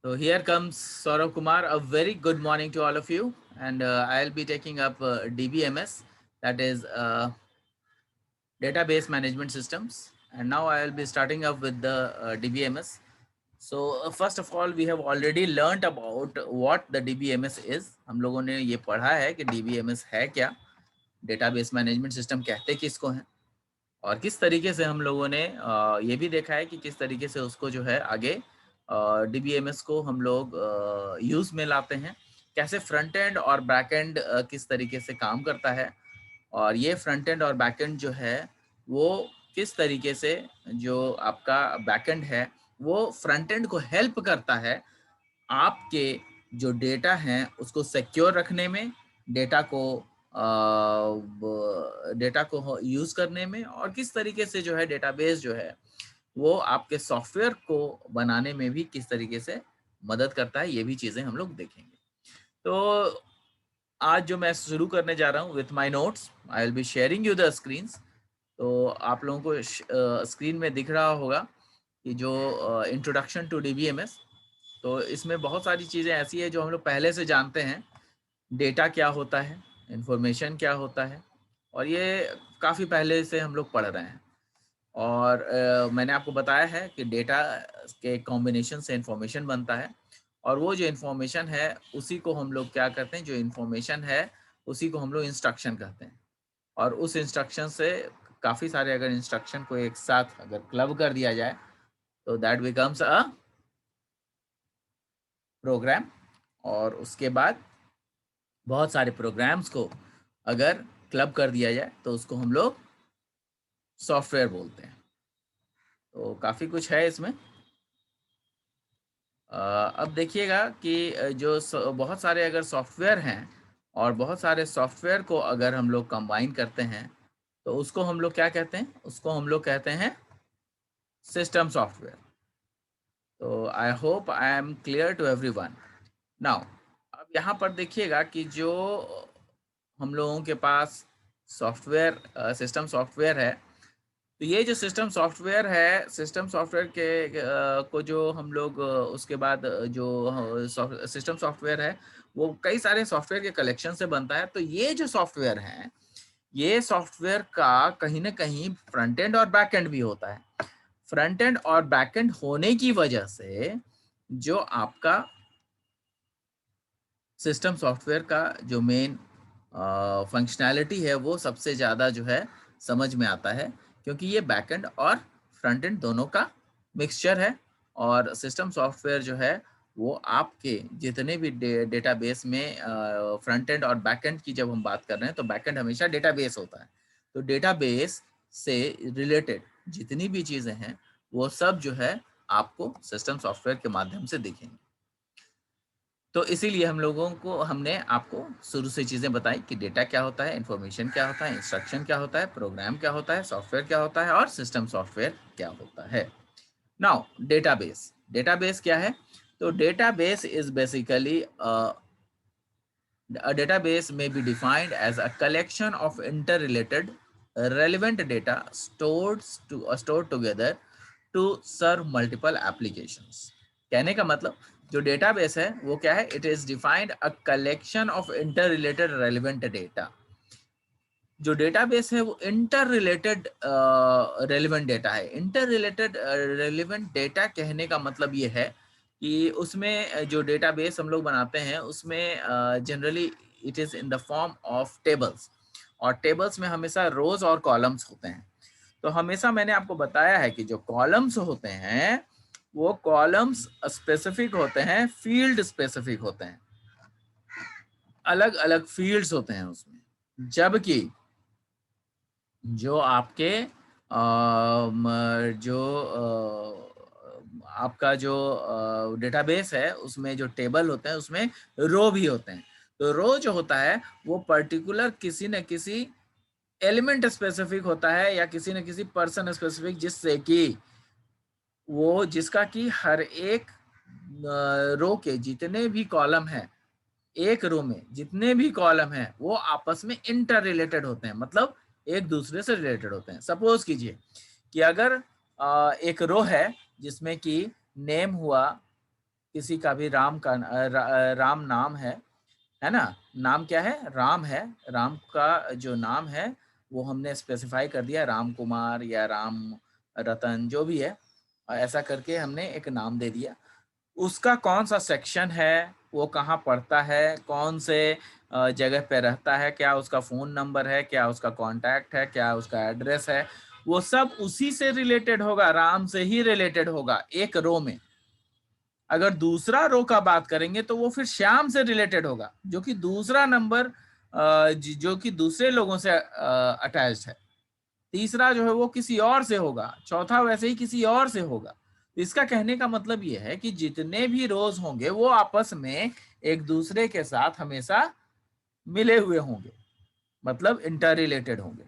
So here comes Saurav Kumar. A very good morning to all of you. And I'll be taking up DBMS, that is Database Management Systems. And now I'll be starting up with the DBMS. So first of all, we have already learnt about what the DBMS is. हम लोगों ने ये पढ़ा है कि DBMS है क्या, database management system कहते किसको हैं, और किस तरीके से हम लोगों ने ये भी देखा है कि किस तरीके से उसको जो है आगे DBMS को हम लोग यूज में लाते हैं, कैसे फ्रंट एंड और बैक एंड किस तरीके से काम करता है, और ये फ्रंट एंड और बैक एंड जो है वो किस तरीके से जो आपका बैक एंड है वो फ्रंट एंड को हेल्प करता है आपके जो डेटा हैं उसको सिक्योर रखने में, डेटा को यूज करने में, और किस तरीके से जो है डेटाबेस जो है वो आपके सॉफ्टवेयर को बनाने में भी किस तरीके से मदद करता है, ये भी चीजें हम लोग देखेंगे। तो आज जो मैं शुरू करने जा रहा हूँ with my notes, I will be sharing you the screens. तो आप लोगों को स्क्रीन में दिख रहा होगा कि जो इंट्रोडक्शन टू डीबीएमएस, तो इसमें बहुत सारी चीज़ें ऐसी है जो हम लोग पहले से जानते हैं। डेटा क्या होता है, इंफॉर्मेशन क्या होता है, और ये काफ़ी पहले से हम लोग पढ़ रहे हैं। और मैंने आपको बताया है कि डेटा के कॉम्बिनेशन से इंफॉर्मेशन बनता है, और वो जो इंफॉर्मेशन है उसी को हम लोग क्या करते हैं, जो इंफॉर्मेशन है उसी को हम लोग इंस्ट्रक्शन कहते हैं। और उस इंस्ट्रक्शन से काफ़ी सारे अगर इंस्ट्रक्शन को एक साथ अगर क्लब कर दिया जाए तो दैट बिकम्स अ प्रोग्राम, और उसके बाद बहुत सारे प्रोग्राम्स को अगर क्लब कर दिया जाए तो उसको हम लोग सॉफ्टवेयर बोलते हैं। तो काफ़ी कुछ है इसमें। अब देखिएगा कि बहुत सारे अगर सॉफ्टवेयर हैं और बहुत सारे सॉफ्टवेयर को अगर हम लोग कंबाइन करते हैं तो उसको हम लोग क्या कहते हैं, उसको हम लोग कहते हैं सिस्टम सॉफ्टवेयर। तो I hope I am clear to everyone now. अब यहाँ पर देखिएगा कि जो हम लोगों के पास सॉफ्टवेयर सिस्टम सॉफ्टवेयर है, तो ये जो सिस्टम सॉफ्टवेयर है, सिस्टम सॉफ्टवेयर के को जो हम लोग उसके बाद जो सिस्टम सॉफ्टवेयर है वो कई सारे सॉफ्टवेयर के कलेक्शन से बनता है। तो ये जो सॉफ्टवेयर है, ये सॉफ्टवेयर का कहीं ना कहीं फ्रंट एंड और बैक एंड भी होता है। फ्रंट एंड और बैक एंड होने की वजह से जो आपका सिस्टम सॉफ्टवेयर का जो मेन फंक्शनैलिटी है वो सबसे ज़्यादा जो है समझ में आता है, क्योंकि ये बैकएंड और फ्रंट एंड दोनों का मिक्सचर है। और सिस्टम सॉफ्टवेयर जो है वो आपके जितने भी डेटाबेस में फ्रंट एंड और बैकएंड की जब हम बात कर रहे हैं तो बैकएंड हमेशा डेटाबेस होता है। तो डेटाबेस से रिलेटेड जितनी भी चीज़ें हैं वो सब जो है आपको सिस्टम सॉफ्टवेयर के माध्यम से दिखेंगी। तो इसीलिए हमने आपको शुरू से चीज़ें बताई कि डेटा क्या होता है, इन्फॉर्मेशन क्या होता है, इंस्ट्रक्शन क्या होता है, प्रोग्राम क्या होता है, सॉफ्टवेयर क्या होता है, और सिस्टम सॉफ्टवेयर क्या होता है। नाउ डेटाबेस, डेटाबेस क्या है? तो database is basically a database may be defined as a collection of interrelated relevant data stored together to serve multiple applications। कहने का मतलब जो डेटाबेस है वो क्या है? It is defined a collection of inter related relevant data. जो database है वो इंटर रिलेटेड रेलिवेंट डेटा है। इंटर रिलेटेड रेलिवेंट डेटा कहने का मतलब ये है कि उसमें जो डेटाबेस हम लोग बनाते हैं उसमें generally it is in the form of tables, और टेबल्स में हमेशा रोज और कॉलम्स होते हैं। तो हमेशा मैंने आपको बताया है कि जो कॉलम्स होते हैं वो कॉलम्स स्पेसिफिक होते हैं, फील्ड स्पेसिफिक होते हैं, अलग अलग फील्ड्स होते हैं उसमें। जबकि जो आपके जो आपका जो डेटाबेस है उसमें जो टेबल होते हैं उसमें रो भी होते हैं। तो रो जो होता है वो पर्टिकुलर किसी न किसी एलिमेंट स्पेसिफिक होता है या किसी न किसी पर्सन स्पेसिफिक, जिससे कि वो जिसका कि हर एक रो के जितने भी कॉलम हैं, एक रो में जितने भी कॉलम हैं वो आपस में इंटर रिलेटेड होते हैं, मतलब एक दूसरे से रिलेटेड होते हैं। सपोज कीजिए कि अगर एक रो है जिसमें कि नेम हुआ किसी का भी राम का राम नाम है ना, नाम क्या है, राम है, राम का जो नाम है वो हमने स्पेसिफाई कर दिया, राम कुमार या राम रतन जो भी है, ऐसा करके हमने एक नाम दे दिया। उसका कौन सा सेक्शन है, वो कहाँ पढ़ता है, कौन से जगह पे रहता है, क्या उसका फ़ोन नंबर है, क्या उसका कॉन्टैक्ट है, क्या उसका एड्रेस है, वो सब उसी से रिलेटेड होगा, राम से ही रिलेटेड होगा एक रो में। अगर दूसरा रो का बात करेंगे तो वो फिर श्याम से रिलेटेड होगा, जो कि दूसरा नंबर जो कि दूसरे लोगों से अटैच्ड है। तीसरा जो है वो किसी और से होगा, चौथा वैसे ही किसी और से होगा। तो इसका कहने का मतलब ये है कि जितने भी रोज होंगे वो आपस में एक दूसरे के साथ हमेशा मिले हुए होंगे, मतलब इंटर रिलेटेड होंगे।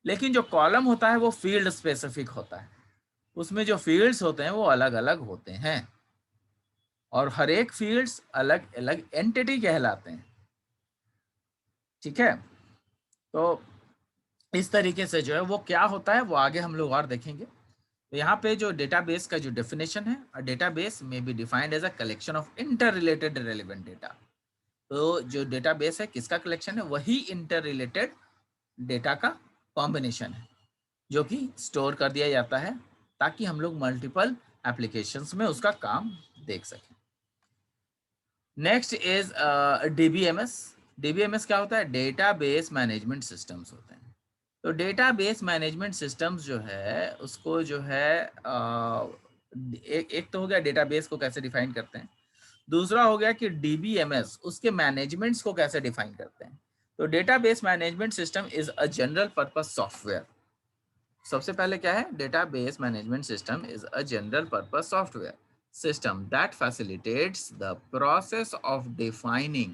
लेकिन जो कॉलम होता है वो फील्ड स्पेसिफिक होता है, उसमें जो फील्ड्स होते हैं वो अलग अलग होते हैं, और हर एक फील्ड्स अलग अलग एंटिटी कहलाते हैं। ठीक है, तो इस तरीके से जो है वो क्या होता है वो आगे हम लोग और देखेंगे। तो यहाँ पे जो डेटाबेस का जो डेफिनेशन है, a database may be defined as a collection of inter related relevant data. तो जो डेटाबेस है किसका कलेक्शन है, वही इंटर रिलेटेड डेटा का कॉम्बिनेशन है जो कि स्टोर कर दिया जाता है ताकि हम लोग मल्टीपल एप्लीकेशंस में उसका काम देख सकें। Next is DBMS. डीबीएमएस क्या होता है, डेटाबेस मैनेजमेंट सिस्टम्स होते हैं। तो डेटाबेस मैनेजमेंट सिस्टम्स जो है उसको जो है एक तो हो गया डेटाबेस को कैसे डिफाइन करते हैं, दूसरा हो गया कि डीबीएमएस उसके मैनेजमेंट्स को कैसे डिफाइन करते हैं। तो database management system is a general purpose software. सबसे पहले क्या है, database management system is a general purpose software system that facilitates the process of defining,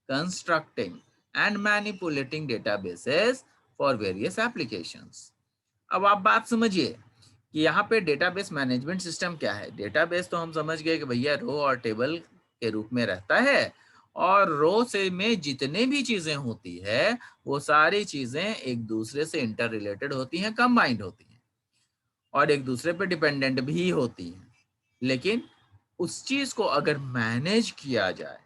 constructing, and manipulating databases for various applications. अब आप बात समझिए कि यहाँ पे डेटाबेस मैनेजमेंट सिस्टम क्या है। डेटाबेस तो हम समझ गए कि भैया रो और टेबल के रूप में रहता है, और रो से में जितने भी चीजें होती है वो सारी चीजें एक दूसरे से इंटर रिलेटेड होती हैं, कंबाइंड होती हैं, और एक दूसरे पे डिपेंडेंट भी होती हैं। लेकिन उस चीज को अगर मैनेज किया जाए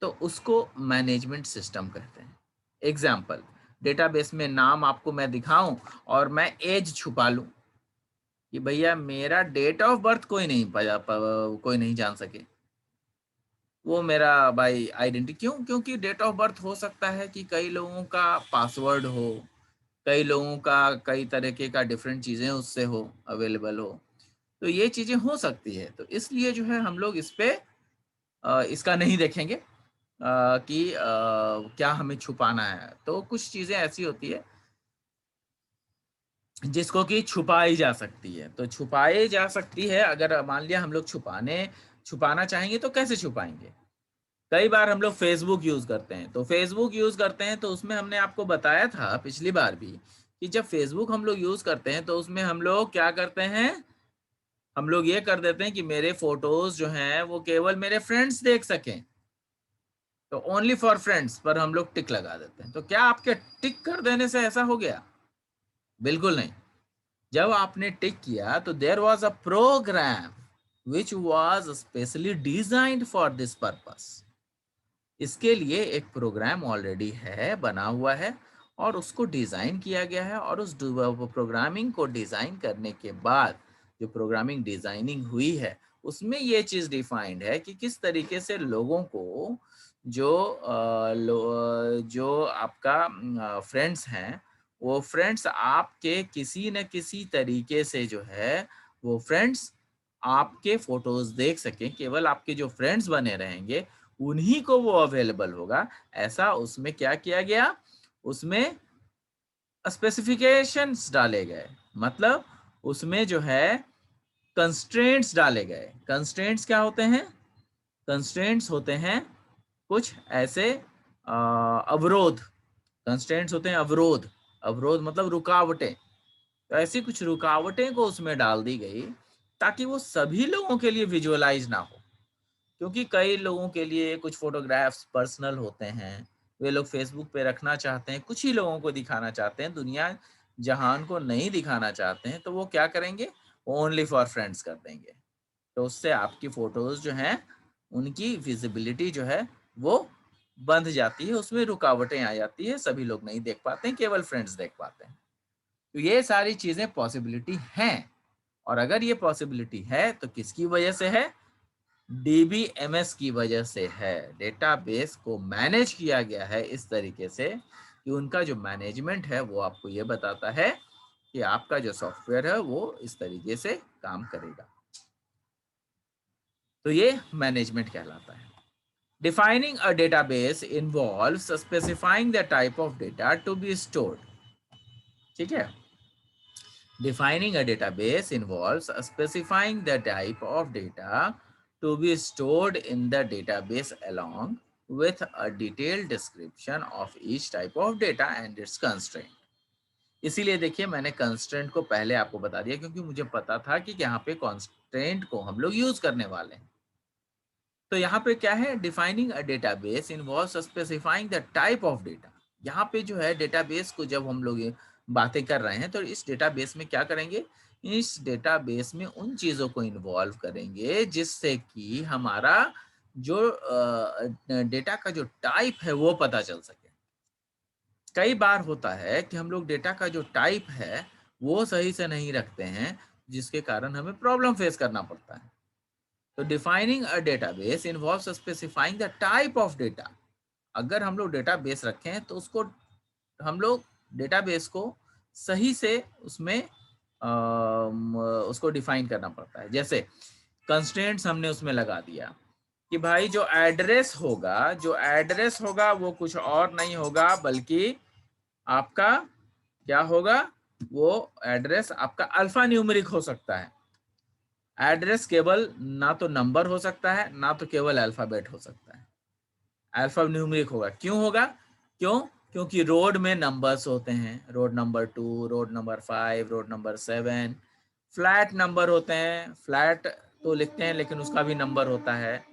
तो उसको मैनेजमेंट सिस्टम कहते हैं। एग्जाम्पल, डेटाबेस में नाम आपको मैं दिखाऊं और मैं एज छुपा लूं कि भैया मेरा डेट ऑफ बर्थ कोई नहीं जान सके, वो मेरा भाई आइडेंटिटी, क्यों, क्योंकि डेट ऑफ बर्थ हो सकता है कि कई लोगों का पासवर्ड हो, कई लोगों का कई तरीके का डिफरेंट चीजें उससे हो, अवेलेबल हो, तो ये चीजें हो सकती है। तो इसलिए जो है हम लोग इस पे इसका नहीं देखेंगे कि क्या हमें छुपाना है। तो कुछ चीजें ऐसी होती है जिसको कि छुपाई जा सकती है, तो छुपाई जा सकती है। अगर मान लिया हम लोग छुपाना चाहेंगे तो कैसे छुपाएंगे। कई बार हम लोग फेसबुक यूज करते हैं, तो फेसबुक यूज करते हैं तो उसमें हमने आपको बताया था पिछली बार भी कि जब फेसबुक हम लोग यूज करते हैं तो उसमें हम लोग क्या करते हैं, हम लोग ये कर देते हैं कि मेरे फोटोज जो हैं वो केवल मेरे फ्रेंड्स देख सकें, तो ओनली फॉर फ्रेंड्स पर हम लोग टिक लगा देते हैं। तो क्या आपके टिक कर देने से ऐसा हो गया, बिल्कुल नहीं। जब आपने टिक किया तो there was a program which was specially designed for this purpose. इसके लिए एक प्रोग्राम ऑलरेडी है, बना हुआ है, और उसको डिजाइन किया गया है, और उस प्रोग्रामिंग को डिजाइन करने के बाद जो प्रोग्रामिंग डिजाइनिंग हुई है उसमें ये चीज डिफाइंड है कि किस तरीके से लोगों को जो आपका फ्रेंड्स हैं वो फ्रेंड्स आपके किसी न किसी तरीके से जो है वो फ्रेंड्स आपके फोटोज देख सकें, केवल आपके जो फ्रेंड्स बने रहेंगे उन्हीं को वो अवेलेबल होगा। ऐसा उसमें क्या किया गया, उसमें स्पेसिफिकेशंस डाले गए, मतलब उसमें जो है कंस्ट्रेंट्स डाले गए। कंस्ट्रेंट्स क्या होते हैं, कंस्ट्रेंट्स होते हैं कुछ ऐसे अवरोध। कंस्ट्रेंट्स होते हैं अवरोध, अवरोध मतलब रुकावटें। तो ऐसी कुछ रुकावटें को उसमें डाल दी गई ताकि वो सभी लोगों के लिए विजुअलाइज ना हो, क्योंकि कई लोगों के लिए कुछ फोटोग्राफ्स पर्सनल होते हैं, वे लोग फेसबुक पे रखना चाहते हैं, कुछ ही लोगों को दिखाना चाहते हैं, दुनिया जहान को नहीं दिखाना चाहते हैं, तो वो क्या करेंगे, ओनली फॉर फ्रेंड्स कर देंगे। तो उससे आपकी फोटोज जो हैं उनकी विजिबिलिटी जो है वो बंध जाती है, उसमें रुकावटें आ जाती है, सभी लोग नहीं देख पाते हैं, केवल फ्रेंड्स देख पाते हैं। तो ये सारी चीजें पॉसिबिलिटी हैं, और अगर ये पॉसिबिलिटी है तो किसकी वजह से है? डीबीएमएस की वजह से है। डेटाबेस को मैनेज किया गया है इस तरीके से कि उनका जो मैनेजमेंट है वो आपको ये बताता है कि आपका जो सॉफ्टवेयर है वो इस तरीके से काम करेगा। तो ये मैनेजमेंट कहलाता है। Defining a database involves specifying the type of data to be stored. ठीक है, defining a database involves specifying the type of data to be stored in the database along with a detailed description of each type of data and its constraint. इसीलिए देखिए मैंने constraint को पहले आपको बता दिया क्योंकि मुझे पता था कि यहाँ पे कंस्ट्रेंट को हम लोग यूज करने वाले हैं। तो यहाँ पे क्या है? Defining a database involves specifying the type of data. यहाँ पे जो है डेटाबेस को जब हम लोग ये बातें कर रहे हैं तो इस डेटाबेस में क्या करेंगे? इस डेटाबेस में उन चीजों को इन्वॉल्व करेंगे जिससे कि हमारा जो डेटा का जो टाइप है वो पता चल सके। कई बार होता है कि हम लोग डेटा का जो टाइप है वो सही से नहीं रखते हैं, जिसके कारण हमें प्रॉब्लम फेस करना पड़ता है। तो defining a database involves specifying the type of data. अगर हम लोग डेटाबेस रखें तो उसको हम लोग डेटाबेस को सही से उसमें उसको डिफाइन करना पड़ता है। जैसे कंस्ट्रेंट्स हमने उसमें लगा दिया कि भाई जो एड्रेस होगा वो कुछ और नहीं होगा बल्कि आपका क्या होगा? वो एड्रेस आपका अल्फा न्यूमेरिक हो सकता है। एड्रेस केवल ना तो नंबर हो सकता है ना तो केवल अल्फाबेट हो सकता है, अल्फा न्यूमेरिक होगा। क्यों होगा? क्यों? क्योंकि रोड में नंबर्स होते हैं, road number 2, road number 5, road number 7। Flat number होते हैं, फ्लैट तो लिखते हैं लेकिन उसका भी नंबर होता है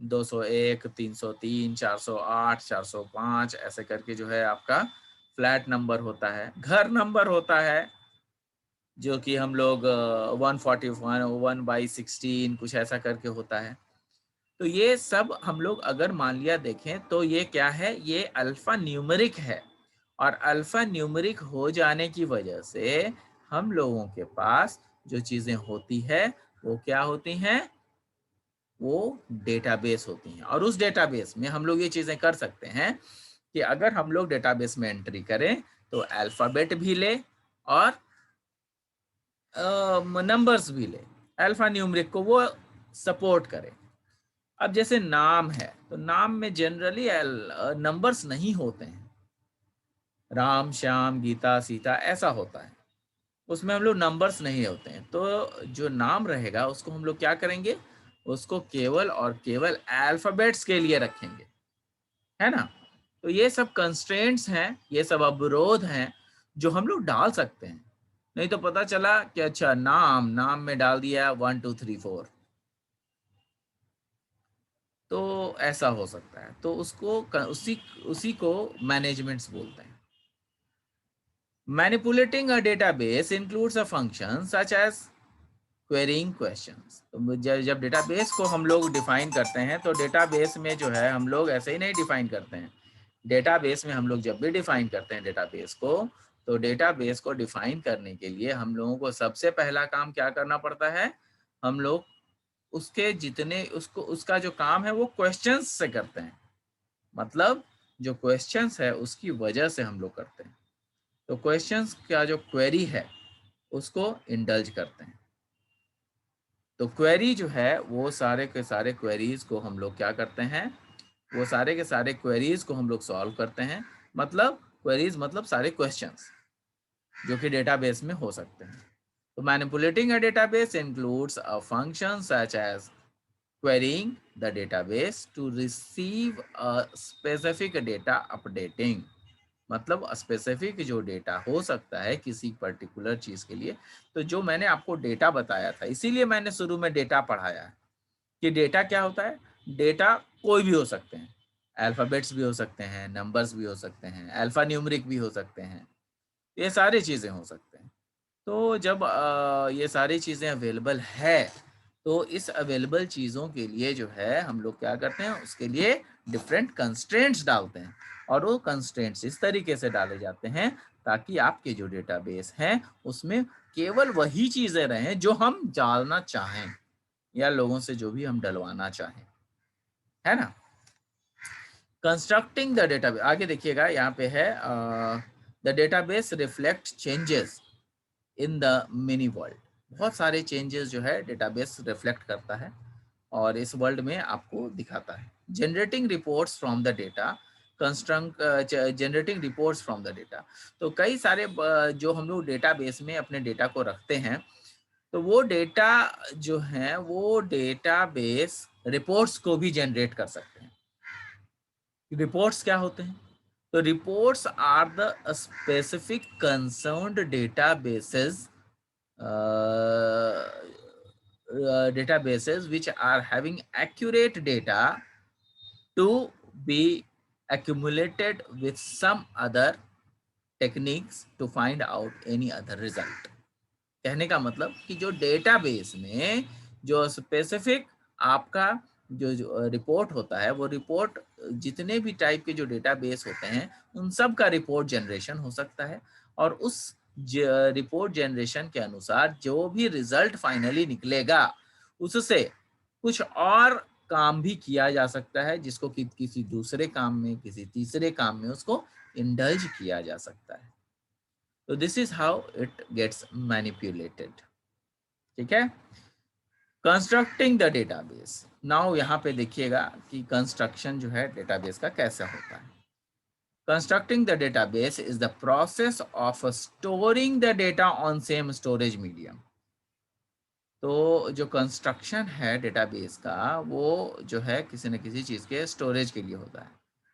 201, 303, 408, 405, ऐसे करके जो है आपका फ्लैट नंबर होता है। घर नंबर होता है जो कि हम लोग 141, 1/16 कुछ ऐसा करके होता है। तो ये सब हम लोग अगर मान लिया देखें तो ये क्या है? ये अल्फा न्यूमेरिक है, और अल्फा न्यूमेरिक हो जाने की वजह से हम लोगों के पास जो चीजें होती है वो क्या होती हैं? वो डेटाबेस होती हैं। और उस डेटाबेस में हम लोग ये चीजें कर सकते हैं कि अगर हम लोग डेटाबेस में एंट्री करें तो अल्फाबेट भी ले और नंबर्स भी ले, अल्फा न्यूमेरिक को वो सपोर्ट करे। अब जैसे नाम है तो नाम में जनरली नंबर्स नहीं होते हैं, राम श्याम गीता सीता ऐसा होता है, उसमें हम लोग नंबर्स नहीं होते हैं। तो जो नाम रहेगा उसको हम लोग क्या करेंगे? उसको केवल और केवल अल्फाबेट्स के लिए रखेंगे, है ना? तो ये सब कंस्ट्रेंट्स हैं, ये सब अवरोध हैं जो हम लोग डाल सकते हैं। नहीं तो पता चला कि अच्छा नाम में डाल दिया 1 2 3 4, तो ऐसा हो सकता है। तो उसी उसी को मैनेजमेंट्स बोलते हैं। Manipulating a database includes a function such as querying questions. तो जब डेटाबेस को हम लोग डिफाइन करते हैं तो डेटाबेस में जो है हम लोग ऐसे ही नहीं डिफाइन करते हैं। डेटाबेस में हम लोग जब भी डिफाइन करते हैं डेटाबेस को, तो डेटाबेस को डिफाइन करने के लिए हम लोगों को सबसे पहला काम क्या करना पड़ता है? हम लोग उसके जितने उसको उसका जो काम है वो क्वेश्चंस से करते हैं। मतलब जो क्वेश्चंस है उसकी वजह से हम लोग करते हैं। तो क्वेश्चंस का जो क्वेरी है उसको इंडल्ज करते हैं। तो क्वेरी जो है वो सारे के सारे क्वेरीज को हम लोग क्या करते हैं? वो सारे के सारे क्वेरीज को हम लोग सॉल्व करते हैं। मतलब क्वेरीज मतलब सारे क्वेश्चंस जो कि डेटाबेस में हो सकते हैं। तो manipulating a database includes a function such as querying the database to receive a specific data updating। मतलब स्पेसिफिक जो डेटा हो सकता है किसी पर्टिकुलर चीज के लिए। तो जो मैंने आपको डेटा बताया था, इसीलिए मैंने शुरू में डेटा पढ़ाया है कि डेटा क्या होता है? डेटा कोई भी हो सकते हैं, अल्फाबेट्स भी हो सकते हैं, नंबर्स भी हो सकते हैं, अल्फा न्यूमेरिक भी हो सकते हैं, ये सारी चीजें हो सकते हैं। तो जब ये सारी चीजें अवेलेबल है तो इस अवेलेबल चीज़ों के लिए जो है हम लोग क्या करते हैं, उसके लिए डिफरेंट कंस्ट्रेंट्स डालते हैं, और वो कंस्ट्रेंट्स इस तरीके से डाले जाते हैं ताकि आपके जो डेटाबेस हैं उसमें केवल वही चीज़ें रहें जो हम डालना चाहें या लोगों से जो भी हम डलवाना चाहें, है ना? कंस्ट्रक्टिंग द डेटाबेस, आगे देखिएगा यहाँ पे है the database reflect changes in the mini world. बहुत सारे चेंजेस जो है डेटाबेस रिफ्लेक्ट करता है और इस वर्ल्ड में आपको दिखाता है। Generating reports from the data, construct generating reports from the data. तो कई सारे जो हम लोग डेटाबेस में अपने डेटा को रखते हैं, तो वो डेटा जो है वो डेटाबेस रिपोर्ट्स को भी जनरेट कर सकते हैं। रिपोर्ट्स क्या होते हैं? तो reports are the specific concerned databases databases which are having accurate data to be accumulated with some other techniques to find out any other result। कहने का मतलब कि जो डेटाबेस में जो स्पेसिफिक आपका जो रिपोर्ट होता है, वो रिपोर्ट जितने भी टाइप के जो डेटाबेस होते हैं उन सब का रिपोर्ट जनरेशन हो सकता है, और उस रिपोर्ट जनरेशन के अनुसार जो भी रिजल्ट फाइनली निकलेगा उससे कुछ और काम भी किया जा सकता है, जिसको कि किसी दूसरे काम में, किसी तीसरे काम में उसको इंडल्ज किया जा सकता है। तो this is how it gets manipulated. ठीक है। कंस्ट्रक्टिंग द डेटाबेस, नाउ यहाँ पे देखिएगा कि कंस्ट्रक्शन जो है डेटाबेस का कैसा होता है। Constructing the database is the process of storing the data on same storage medium. तो जो कंस्ट्रक्शन है डेटाबेस का, वो जो है किसी न किसी चीज़ के स्टोरेज के लिए होता है।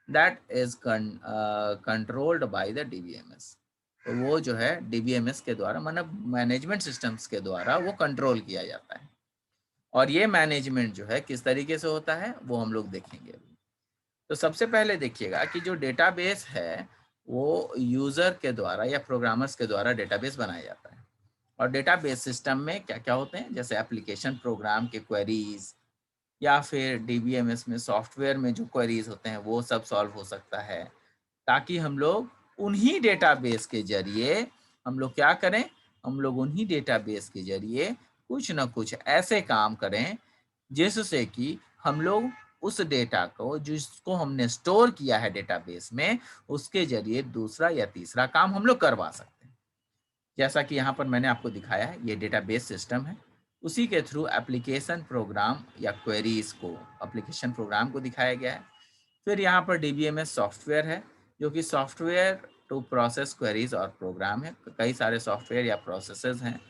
That is controlled by the DBMS. तो वो जो है डीबीएमएस के द्वारा, मतलब मैनेजमेंट सिस्टम्स के द्वारा वो कंट्रोल किया जाता है। और ये मैनेजमेंट जो है किस तरीके से होता है वो हम लोग देखेंगे अभी। तो सबसे पहले देखिएगा कि जो डेटाबेस है वो यूजर के द्वारा या प्रोग्रामर्स के द्वारा डेटाबेस बनाया जाता है। और डेटाबेस सिस्टम में क्या क्या होते हैं, जैसे एप्लीकेशन प्रोग्राम के क्वेरीज, या फिर डीबीएमएस में सॉफ्टवेयर में जो क्वेरीज होते हैं वो सब सॉल्व हो सकता है, ताकि हम लोग उन्हीं डेटाबेस के जरिए हम लोग क्या करें, हम लोग उन्हीं डेटाबेस के जरिए कुछ ना कुछ ऐसे काम करें जिससे कि हम लोग उस डेटा को जिसको हमने स्टोर किया है डेटाबेस में, उसके जरिए दूसरा या तीसरा काम हम लोग करवा सकते हैं। जैसा कि यहाँ पर मैंने आपको दिखाया है, ये डेटाबेस सिस्टम है। उसी के थ्रू एप्लीकेशन प्रोग्राम या क्वेरीज को, एप्लीकेशन प्रोग्राम को दिखाया गया है। फिर यहाँ पर डीबीएमएस सॉफ्टवेयर है, जो कि सॉफ्टवेयर टू प्रोसेस क्वेरीज और प्रोग्राम है। कई सारे सॉफ्टवेयर या प्रोसेसेस हैं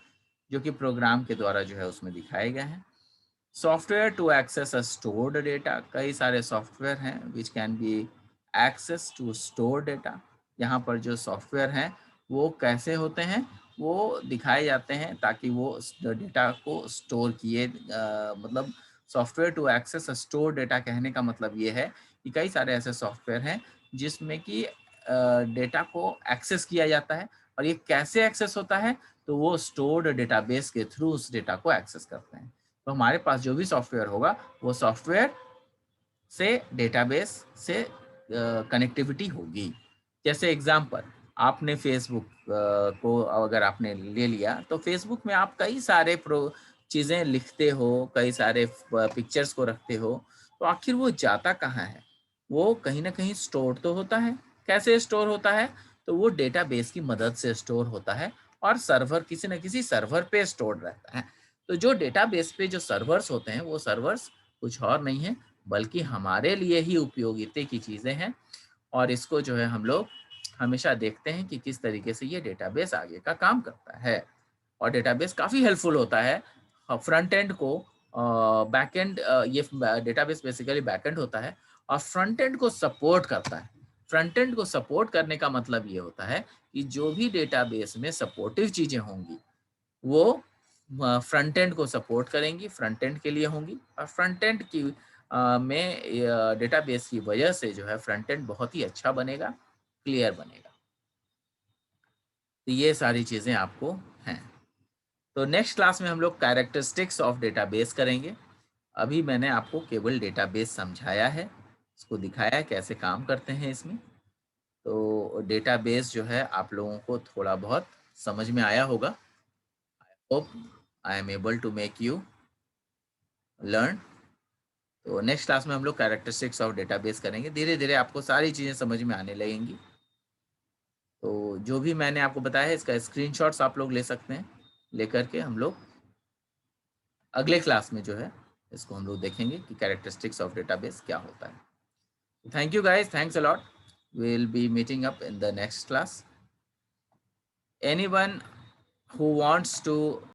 जो कि प्रोग्राम के द्वारा जो है उसमें दिखाए गए हैं। Software to access a stored data, कई सारे सॉफ्टवेयर हैं which can be access to store data. यहाँ पर जो सॉफ्टवेयर हैं वो कैसे होते हैं, वो दिखाए जाते हैं ताकि वो डेटा को स्टोर किए, मतलब software to access store data कहने का मतलब ये है कि कई सारे ऐसे सॉफ्टवेयर हैं जिसमें कि डेटा को एक्सेस किया जाता है। और ये कैसे एक्सेस होता है, तो वो स्टोर्ड डेटाबेस के थ्रू उस डेटा को एक्सेस करते हैं। तो हमारे पास जो भी सॉफ्टवेयर होगा वो सॉफ्टवेयर से डेटाबेस से कनेक्टिविटी होगी। जैसे एग्जांपल, आपने फेसबुक को अगर आपने ले लिया, तो फेसबुक में आप कई सारे चीज़ें लिखते हो, कई सारे पिक्चर्स को रखते हो, तो आखिर वो जाता कहाँ है? वो कहीं ना कहीं स्टोर तो होता है। कैसे स्टोर होता है? तो वो डेटाबेस की मदद से स्टोर होता है, और सर्वर, किसी न किसी सर्वर पे स्टोर रहता है। तो जो डेटाबेस पे जो सर्वर्स होते हैं, वो सर्वर्स कुछ और नहीं है बल्कि हमारे लिए ही उपयोगिता की चीज़ें हैं। और इसको जो है हम लोग हमेशा देखते हैं कि किस तरीके से ये डेटाबेस आगे का काम करता है। और डेटाबेस काफ़ी हेल्पफुल होता है फ्रंट एंड को, बैक एंड, ये डेटाबेस बेसिकली बैक एंड होता है और फ्रंट एंड को सपोर्ट करता है। फ्रंट एंड को सपोर्ट करने का मतलब ये होता है कि जो भी डेटाबेस में सपोर्टिव चीज़ें होंगी वो फ्रंट एंड को सपोर्ट करेंगी, फ्रंट एंड के लिए होंगी। और फ्रंट एंड की में डेटाबेस की वजह से जो है फ्रंट एंड बहुत ही अच्छा बनेगा, क्लियर बनेगा। तो ये सारी चीज़ें आपको हैं। तो नेक्स्ट क्लास में हम लोग कैरेक्टरिस्टिक्स ऑफ डेटाबेस करेंगे। अभी मैंने आपको केवल डेटाबेस समझाया है, इसको दिखाया है कैसे काम करते हैं इसमें। तो डेटाबेस जो है आप लोगों को थोड़ा बहुत समझ में आया होगा। I hope I am able to make you learn. तो नेक्स्ट क्लास में हम लोग कैरेक्टरिस्टिक्स ऑफ डेटाबेस करेंगे। धीरे धीरे आपको सारी चीज़ें समझ में आने लगेंगी। तो जो भी मैंने आपको बताया है इसका स्क्रीनशॉट्स आप लोग ले सकते हैं, लेकर के हम लोग अगले क्लास में जो है इसको हम लोग देखेंगे कि कैरेक्टरिस्टिक्स ऑफ डेटाबेस क्या होता है। Thank you guys, thanks a lot. We'll be meeting up in the next class. Anyone who wants to